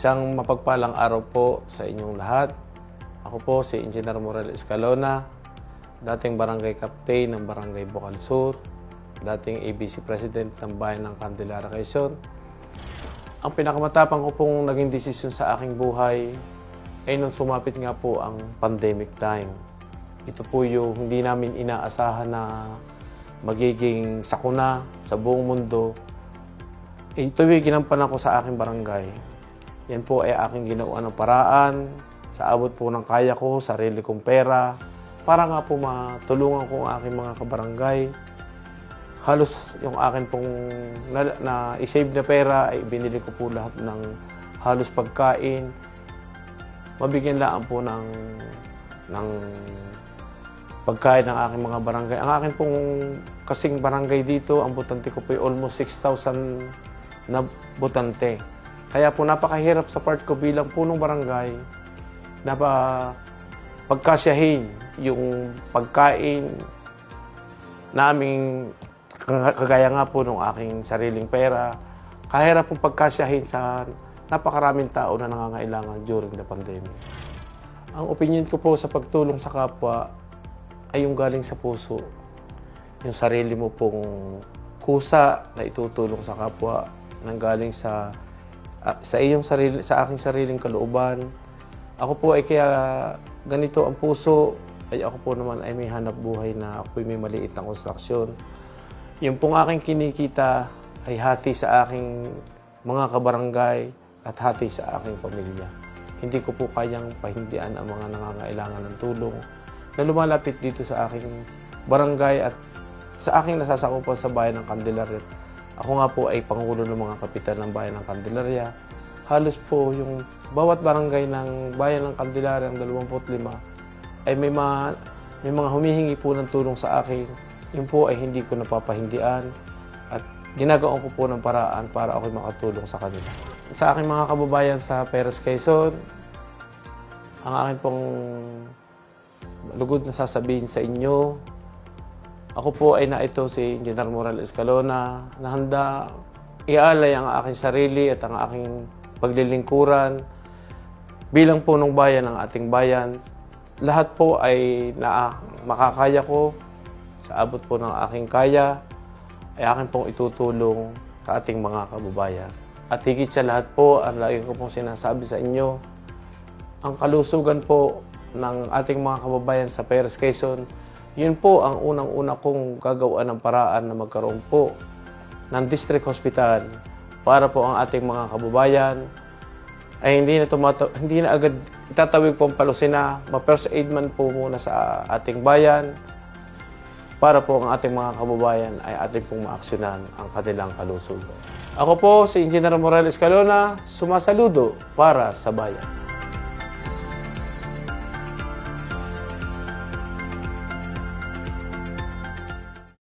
Isang mapagpalang araw po sa inyong lahat. Ako po si Engineer Morel Escalona, dating Barangay Captain ng Barangay Bukal Sur, dating ABC President ng Bayan ng Candelaria, Quezon. Ang pinakamatapang ko pong naging desisyon sa aking buhay ay nung sumapit nga po ang pandemic time. Ito po yung hindi namin inaasahan na magiging sakuna sa buong mundo. Ito yung ginampanan ko sa aking barangay. Yan po ay aking ginawa ng paraan sa abot po ng kaya ko, sarili kong pera, para nga po matulungan ko ang aking mga kabarangay. Halos yung akin pong na-save na pera ay binili ko po lahat ng halos pagkain. Mabigyan lang po ng pagkain ng aking mga barangay. Ang akin pong kasing barangay dito, ang butante ko po ay almost 6,000 na butante. Kaya po napakahirap sa part ko bilang punong barangay na pagkasyahin yung pagkain naming kagaya nga po ng aking sariling pera. Kahirap pong pagkasyahin sa napakaraming tao na nangangailangan during the pandemic. Ang opinion ko po sa pagtulong sa kapwa ay yung galing sa puso. Yung sarili mo pong kusa na itutulong sa kapwa, nang galing sa iyong sarili, sa aking sariling kalooban. Ako po ay kaya ganito ang puso, ay ako po naman ay may hanap buhay na ako may maliit na konstruksyon. Yung pong aking kinikita ay hati sa aking mga kabarangay at hati sa aking pamilya. Hindi ko po kayang pahindian ang mga nangangailangan ng tulong na lumalapit dito sa aking barangay at sa aking nasasakupan sa bayan ng Candelaria. Ako nga po ay pangulo ng mga kapitan ng bayan ng Candelaria. Halos po yung bawat barangay ng bayan ng Candelaria, ang 25, ay may mga humihingi po ng tulong sa akin. Yun po ay hindi ko napapahindian at ginagawa ko po ng paraan para ako makatulong sa kanila. Sa aking mga kababayan sa Perez, Quezon, ang akin pong lugod na sasabihin sa inyo, ako po ay naito si Engineer Morel Escalona na handa ialay ang aking sarili at ang aking paglilingkuran bilang punong bayan ng ating bayan. Lahat po ay makakaya ko sa abot po ng aking kaya ay akin pong itutulong sa ating mga kababayan. At higit sa lahat po, ang lagi ko pong sinasabi sa inyo, ang kalusugan po ng ating mga kababayan sa Perez, Quezon, yun po ang unang-una kong gagawin ng paraan na magkaroon po ng district hospital para po ang ating mga kababayan ay hindi na agad itatawid po ang palusina, ma-first aid man po muna sa ating bayan para po ang ating mga kababayan ay ating pong maaksyonan ang kanilang kalusugan. Ako po si Engineer Morel Escalona, sumasaludo para sa bayan.